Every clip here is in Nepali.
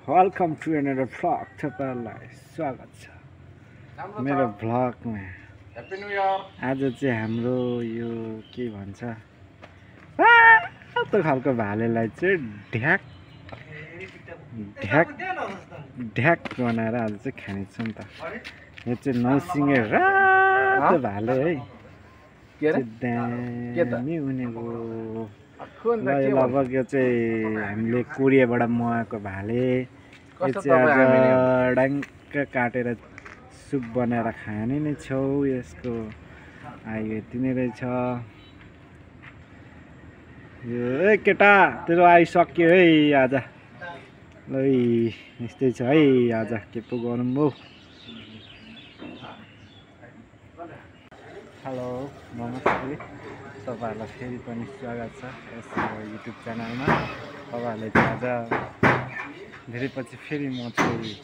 वेलकम टु अनदर भ्लग तपाईहरुलाई स्वागत छ मेरो भ्लगमा। Happy new year. आज चाहिँ हाम्रो यो के भन्छ त्यो खालको भालेलाई चाहिँ ढ्याक ढ्याक ढ्याक बनाएर आज चाहिँ खानेछौँ त। यो चाहिँ नौसिङे रातो भाले है, दामी उनेको लगभग यो चाहिँ हामीले कोरियाबाट मगाएको भाले। यो चाहिँ आज डाङ्क काटेर सुप बनाएर खाने नै छौँ। यसको आयो यति नै रहेछ। यो ए केटा तेरो आइसक्यो है आज। ल यस्तै छ है आज, के पो गरौँ हो। हेलो नमस्ते, तपाईहरुलाई फेरि पनि स्वागत छ यस युट्युब च्यानलमा। तपाईहरुले चाहिँ आज धेरै पछि फेरि म चाहिँ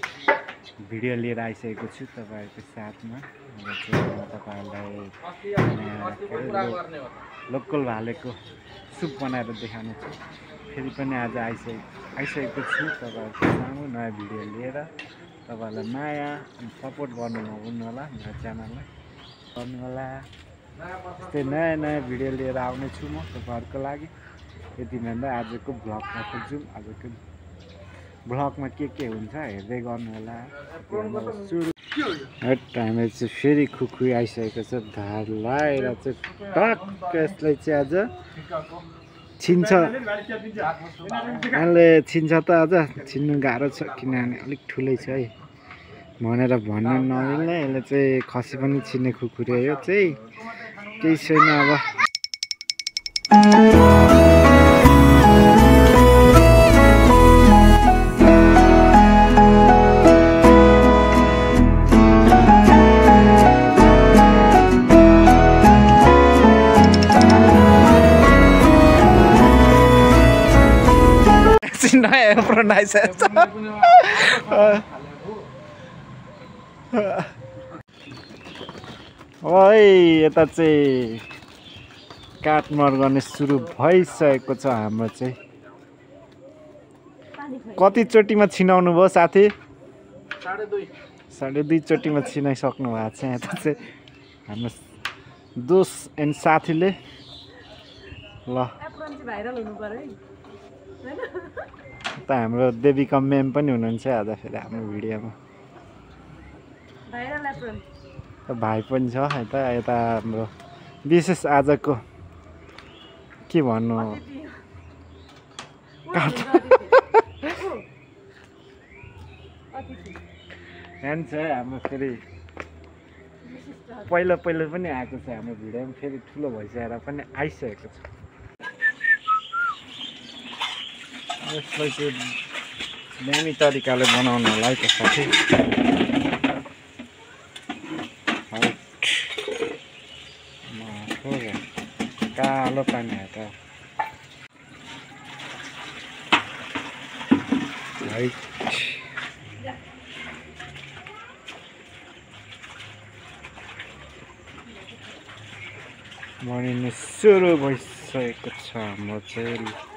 भिडियो लिएर आइसकेको छु तपाईहरुको साथमा। अब चाहिँ म तपाईहरुलाई लोकल भालेको सुप बनाएर देखाउने छु। फेरि पनि आज आइसकेको छु तपाईहरुको सामु नयाँ भिडियो लिएर। तपाईहरुलाई माया अनि सपोर्ट गर्नु नभुल्नु होला मेरो च्यानललाई, गर्नु होला। यस्तै नयाँ नयाँ भिडियो लिएर आउने छु म तपाईहरुको लागि। यति भन्दा आजको भ्लगमा पुग्छौँ। आजको भ्लगमा के हुन्छ हेर्दै गर्नु होला। टाइममा चाहिँ फेरि खुकुरी आइसकेको छ धार लाएर चाहिँ टक्क यसलाई चाहिँ आज छिन्छ। यसले छिन्छ त आज छिन्नु गाह्रो छ किनभने अलिक ठुलै छ है भनेर भन्नु नमिल्ने। यसले चाहिँ खसी पनि छिन्ने खुकुरी हो। यो चाहिँ केही छैन अब। नयाँ एप्रोन आइसकेको छ। ओइ यता चाहिँ काटमार गर्ने सुरु भइसकेको छ हाम्रो चाहिँ। कति चोटिमा छिनाउनु भयो साथी? 2.5 चोटिमा छिनाइसक्नु भएको छ। यता चाहिँ हाम्रो दोस्त एन्ड साथीले ल त हाम्रो देविका म्याम पनि हुनुहुन्छ आज फेरि हाम्रो भिडियोमा। भाइ पनि छ यता यता हाम्रो विशेष आजको के भन्नु ह्यान्ड छ हाम्रो फेरि पहिला पनि आएको छ हाम्रो भिडियोमा, फेरि ठुलो भइसकेर पनि आइसकेको छ। यसलाई चाहिँ दामी तरिकाले बनाउनु होला है त साथी। कालो पानी आयो त बनिनु सुरु भइसकेको छ हाम्रो चाहिँ।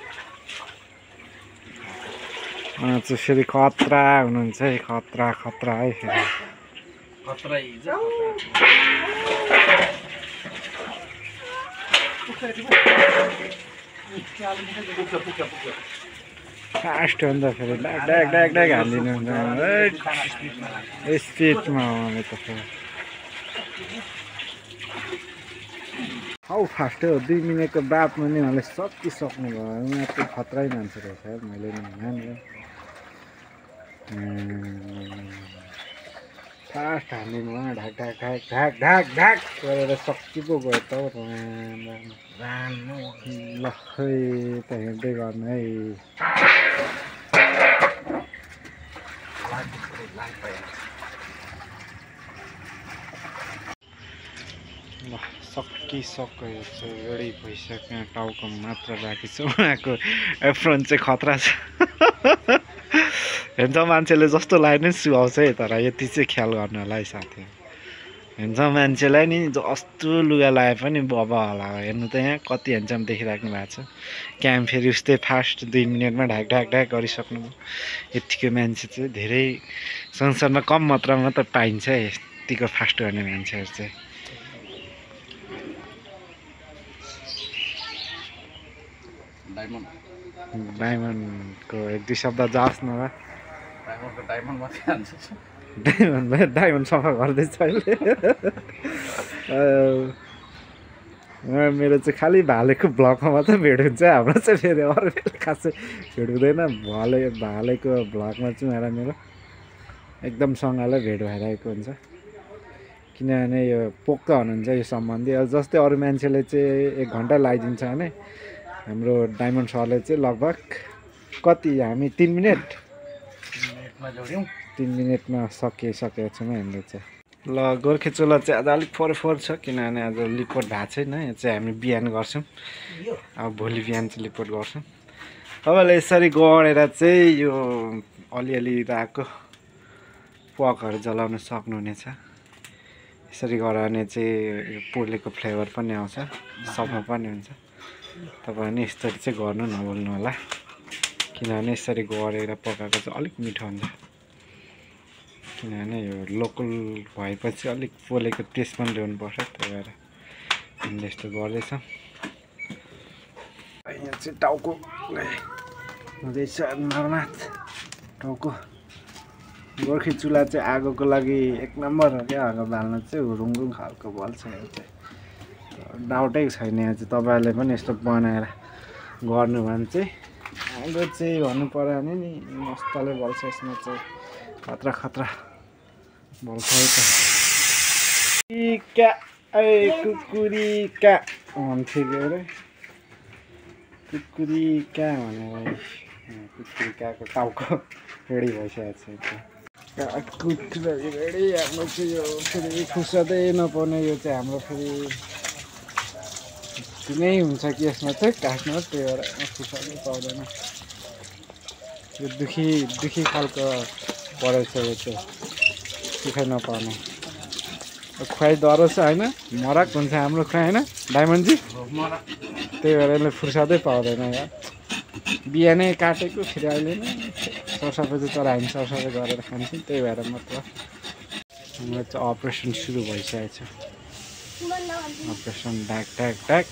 फेरि खतरा हुनुहुन्छ है, खतरा है फेरि फास्ट हुन्छ फेरि ड्याग हालिदिनु हुन्छ स्पिडमा आउने त फेरि। हौ फास्ट हो 2 मिनटको बादमा नि उहाँले सकिसक्नु भयो। उहाँ चाहिँ खतरै मान्छे रहेछ मैले नि भने फास्ट हालिदिनु भयो। ढाक गरेर सकि पो गयो त ल खै त हेर्दै गर्नु है। ल सकिसक्यो। यो चाहिँ रेडी भइसक्यो। टाउको मात्र बाँकी छ। उहाँको एप्रोन चाहिँ खतरा छ। हेर्छ मान्छेले जस्तो लाग्यो नि सुहाउँछ है, तर यति चाहिँ ख्याल गर्नु होला है साथी। ह्यान्डसम मान्छेलाई नि जस्तो लुगा लगाए पनि बबा होला हेर्नु त यहाँ कति ह्यान्डसम देखिराख्नु भएको छ क्याम फेरि उस्तै फास्ट 2 मिनटमा ढाक ढाक ढाक गरिसक्नु यतिको मान्छे चाहिँ धेरै संसारमा कम मात्रामा त पाइन्छ यतिको फास्ट गर्ने मान्छेहरू चाहिँ डायमन्डको 1-2 शब्द जाओस् न डायमन्ड सफा गर्दैछ अहिले मेरो चाहिँ खालि भालेको ब्लगमा मात्रै भेट हुन्छ हाम्रो चाहिँ फेरि अरू बेला खासै भेट हुँदैन भालेको ब्लगमा चाहिँ मेरो एकदम सँगै भेट भइरहेको हुन्छ किनभने यो पोक्का हुनुहुन्छ यो सम्बन्धी जस्तै अरू मान्छेले चाहिँ 1 घन्टा लगाइदिन्छ भने हाम्रो डायमन्ड सरले चाहिँ लगभग कति हामी 3 मिनटमा जोड्यौँ 3 मिनटमा सकेको छौँ हाम्रो चाहिँ ल गोर्खे चोला चाहिँ आज अलिक फरफर छ किनभने आज लिपोर्ट भएको छैन यो चाहिँ हामी बिहान गर्छौँ अब भोलि बिहान चाहिँ लिपोर्ट गर्छौँ तपाईँले यसरी गरेर चाहिँ यो अलिअलि राको प्वाकहरू जलाउन सक्नुहुनेछ यसरी गऱ्यो भने चाहिँ यो पोलेको फ्लेभर पनि आउँछ सफा पनि हुन्छ तपाईँले यसरी चाहिँ गर्नु नभुल्नु होला किनभने यसरी गरेर पकाएको चाहिँ अलिक मिठो हुन्छ किनभने यो लोकल भएपछि अलिक पोलेको टेस्ट पनि ल्याउनुपर्छ त्यही भएर हामीले यस्तो गर्दैछौँ यहाँ चाहिँ टाउको हुँदैछ नरनाथ टाउको गोर्खे चुला चाहिँ आगोको लागि 1 नम्बर हो क्या आगो बाल्न चाहिँ रुङरुङ खालको बल्छ यो चाहिँ डाउटै छैन यहाँ चाहिँ तपाईँहरूले पनि यस्तो बनाएर गर्नु भने चाहिँ आगो चाहिँ भन्नु पऱ्यो भने नि मस्तले बल्छ यसमा चाहिँ खतरा खतरा बल्छ है त कुकुरिका भन्थ्यो के अरे कुकुरिका भनेर कुकुरिकाको टाउको रेडी भइसकेको छ कुखुरा रेडी हाम्रो चाहिँ यो फेरि फुर्सदै नपाउने यो चाहिँ हाम्रो फेरि नै हुन्छ कि यसमा चाहिँ काट्नु त्यही भएर फुर्सदै पाउँदैन यो दुखी खालको परेछ यो चाहिँ सुखाइ नपाउने खुवाइ डह्रो छ होइन मराक हुन्छ हाम्रो खुवाइ होइन डायमन्डजी त्यही भएर यसले फुर्सदै पाउँदैन यार बिहानै काटेको फेरि अहिले नै सरसफाइ चाहिँ तर हामी सरसफाइ गरेर खान्छौँ त्यही भएर मात्र हाम्रो चाहिँ अपरेसन सुरु भइसकेको छ अपरेसन ढाक ढाक ढाक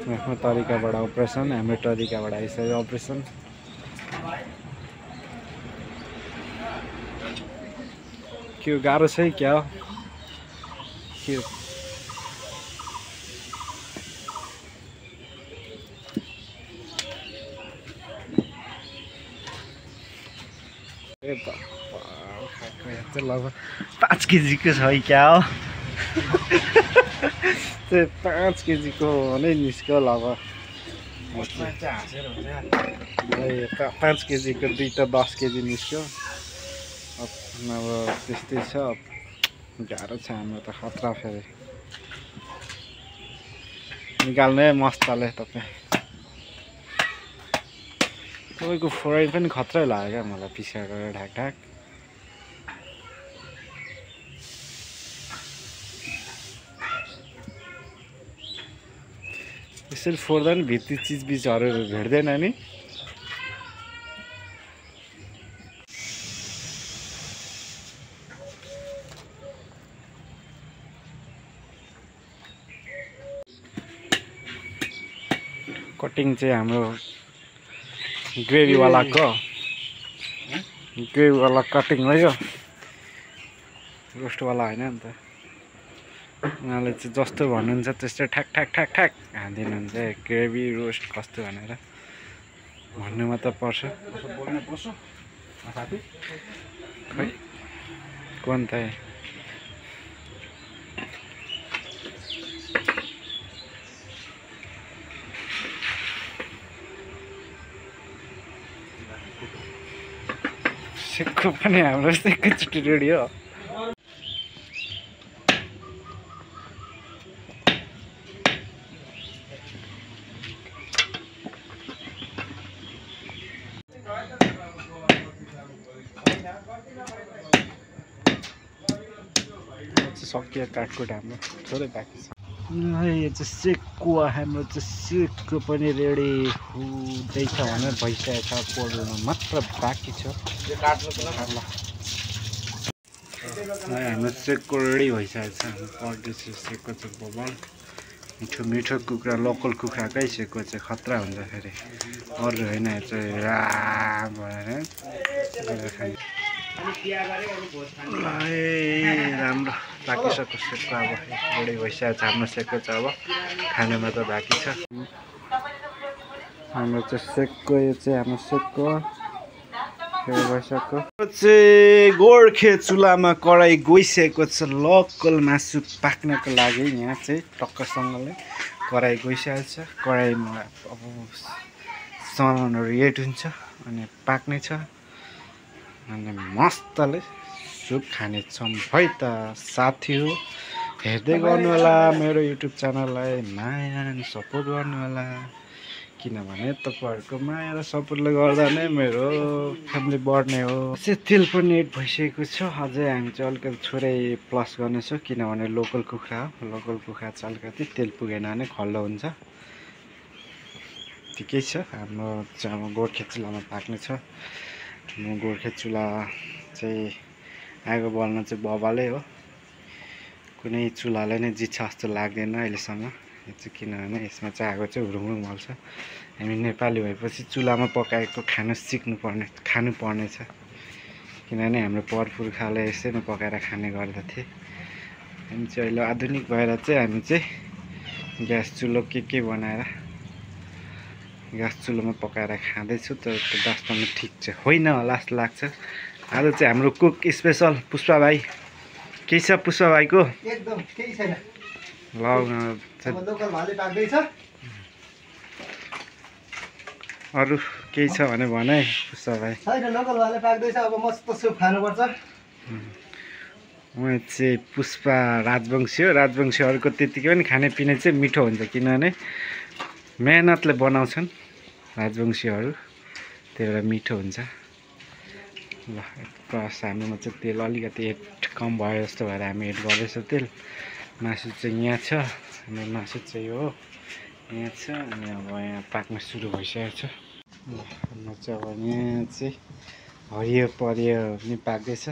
आफ्नो तरिकाबाट अपरेसन हाम्रो तरिकाबाट आइसक्यो अपरेसन के गाह्रो छ क्या हो के लगभग 5 केजीको छ क्या हो त्यो 5 केजीको नै निस्क्यो लगभग 5 केजीको 2 त 10 केजी निस्क्यो अब त्यस्तै छ गाह्रो छ हाम्रो त खतरा फेरि निकाल्नै मस्तले तपाईँको फ्राई पनि खतरै लाग्यो क्या मलाई पिसाएको ढाक ढाक यसरी फोड्दा नि भित्री चिजबिजहरू भेट्दैन नि कटिङ चाहिँ हाम्रो ग्रेभीवालाको कटिङ हो यो रोस्टवाला होइन नि त उनीहरूले चाहिँ जस्तो भन्नुहुन्छ त्यस्तै ठ्याक ठ्याक ठ्याक ठ्याक हानिदिनुहुन्छ ग्रेभी रोस्ट कस्तो भनेर भन्नु मात्र पर्छ खै कोन त सिक्को पनि हाम्रो एकैचोटि रेडी हो सकियो काटकुट हाम्रो थोरै बाँकी छ। यो चाहिँ सेकुवा हाम्रो चाहिँ सेकको पनि रेडी हुँदैछ भनेर भइसकेको छ। पोल्नु मात्र बाँकी छ। हाम्रो सेकको रेडी भइसकेको छ। हाम्रो पर्दैछ सेकको चाहिँ बबल मिठो मिठो कुखुरा लोकल कुखुराकै सेकको चाहिँ खतरा हुन्छ फेरि अरू होइन यो चाहिँ राम्रो पाकिसक्यो सेकको अब रेडी भइसकेको छ हाम्रो सेकको चाहिँ अब खानुमा त बाँकी छ। हाम्रो चाहिँ सेकको यो चाहिँ हाम्रो सेकको भइसक्यो चाहिँ गोर्खे चुलामा कराई गइसकेको छ। लोकल मासु पाक्नको लागि यहाँ चाहिँ टक्कसँगले कराई गइसकेको छ। कराईमा अब सामानहरू एड हुन्छ अनि पाक्ने छ अनि मस्तले सुप खानेछौँ है त साथी हो। हेर्दै गर्नु होला मेरो युट्युब च्यानललाई माया अनि सपोर्ट गर्नु होला किनभने तपाईँहरूको माया र सपोर्टले गर्दा नै मेरो फ्यामिली बढ्ने हो। चाहिँ तेल पनि एड भइसकेको छ। अझै हामी चाहिँ अलिकति थोरै प्लस गर्नेछौँ किनभने लोकल कुखुरा हो। लोकल कुखुरा चाहिँ अलिकति तेल पुगेन भने खल्लो हुन्छ। ठिकै छ हाम्रो चाहिँ अब गोर्खे चुलामा पाक्ने छ। म गोर्खे चुला चाहिँ आगो बल्न चाहिँ बबालै हो। कुनै चुलालाई नै जित्छ जस्तो लाग्दैन अहिलेसम्म। यो चाहिँ किनभने यसमा चाहिँ आगो चाहिँ हुरुङ बल्छ। हामी नेपाली भएपछि चुलामा पकाएको खानु पर्ने छ किनभने हाम्रो परपुर्खाले यसैमा पकाएर खाने गर्दथे। हामी चाहिँ अहिले आधुनिक भएर चाहिँ हामी चाहिँ ग्यास चुलो के बनाएर ग्यास चुलोमा पकाएर खाँदैछु तर त्यो वास्तवमा ठिक चाहिँ होइन होला जस्तो लाग्छ। आज चाहिँ हाम्रो कुक स्पेसल पुष्पा भाइ के छ पुष्पा भाइको एकदम केही छैन लोकल भाले पाक्दैछ। अरू केही छ भने भन है पुष्पा भाइ। छैन लोकल भाले पाक्दैछ। अब मस्त सुप खानुपर्छ। म चाहिँ पुष्पा राजवंशी हो। राजवंशीहरूको त्यतिकै पनि खानेपिने चाहिँ मिठो हुन्छ किनभने मेहनतले बनाउँछन् राजवंशीहरू त्यही भएर मिठो हुन्छ। ल प्लस हाम्रोमा चाहिँ तेल अलिकति कम भयो जस्तो भएर हामी एड गर्दैछौँ तेल। मासु चाहिँ यहाँ छ। हाम्रो मासु चाहिँ हो यहाँ छ अनि अब यहाँ पाक्न सुरु भइसकेको छ। हाम्रो चाहिँ अब यहाँ चाहिँ हरियो परियो पनि पाक्दैछ।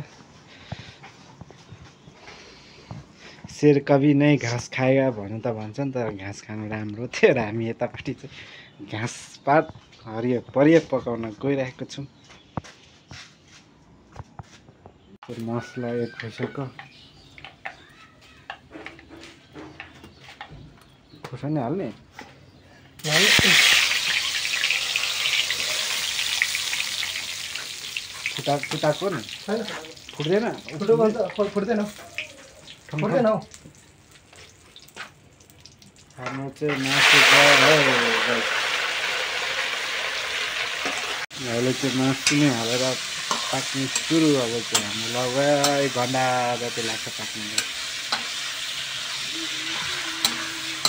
शेर कभी नै घाँस खाएगा भन्नु त भन्छन् तर घाँस खानु राम्रो थियो र हामी यतापट्टि चाहिँ घाँस पात हरियो परियो पकाउन गइरहेको छौँ। मसला एड भइसक्यो। खुर्सानी हाल्ने फुटाएको नि फुट्दैन फुट्दैन हौ। हाम्रो चाहिँ मासु अहिले चाहिँ मासु नै हालेर पाक्ने सुरु। अब चाहिँ हाम्रो लगभग 1 घन्टा जति लाग्छ पाक्ने।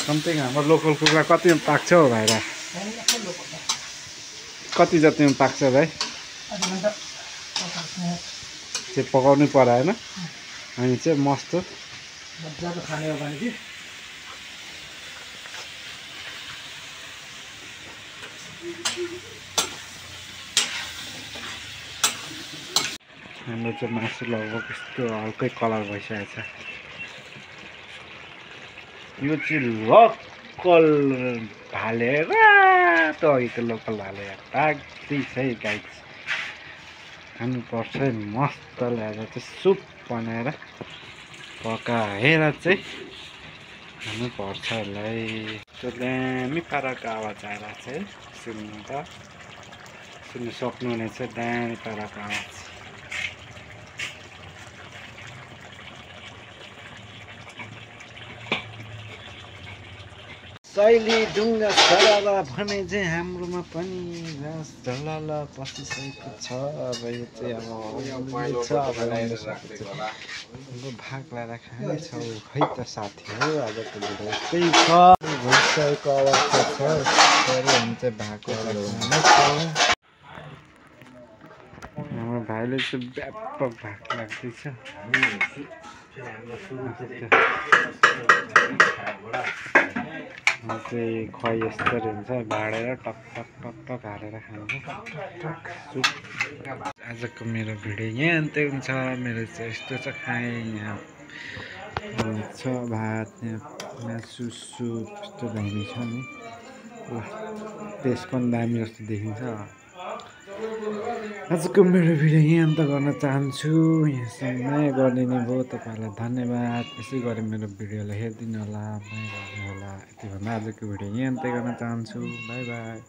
समथिङ हाम्रो लोकल कुखुरा कतिमा पाक्छ हौ भाइरा? कति जतिमा पाक्छ भाइ? त्यो पकाउनै पराएन हामी चाहिँ मस्त खाने हो भने कि हाम्रो चाहिँ मासु लगभग यस्तो हल्कै कलर भइसकेको छ। यो चाहिँ लोकल भाले रातो अघिको लोकल भाले पाक्दैछ है गाइस। खानुपर्छ मस्त ल्याएर चाहिँ सुप बनाएर पकाएर चाहिँ खानुपर्छ यसलाई। त्यो दामी पाराको आवाज आएर चाहिँ सुन्नु सक्नुहुनेछ दामी पाराको आवाज। शैली ढुङ्गा सराबा भने चाहिँ हाम्रोमा पनि घाँस झलल पसिसकेको छ। अब यो चाहिँ अब भाग लगाएर खानेछौँ है त साथी हो। आजको भिडियो यस्तै छ भइसकेको अवस्था छ। हामी चाहिँ भाग लगाएर खानेछौँ। हाम्रो भाइले चाहिँ व्यापक भाग लाग्दैछ। चाहिँ खुवाइ यस्तरी हुन्छ भाँडेर टक टक टक टक हालेर खान्छ सुप। आजको मेरो भिडियो यहाँ अन्त्य हुन्छ। मेरो चाहिँ यस्तो छ, खाएँ यहाँ छ भात, यहाँ मासु सुप यस्तो दामी छ नि। ल टेस्ट पनि दामी जस्तो देखिन्छ। आजको मेरो भिडियो यहाँ अन्त गर्न चाहन्छु। यहाँसम्म माया गरिदिनु भयो तपाईँहरूलाई धन्यवाद। यसै गरी मेरो भिडियोलाई हेरिदिनु होला, माया गर्नु होला। यति भन्दा आजको भिडियो यहाँ अन्त्य गर्न चाहन्छु। By by.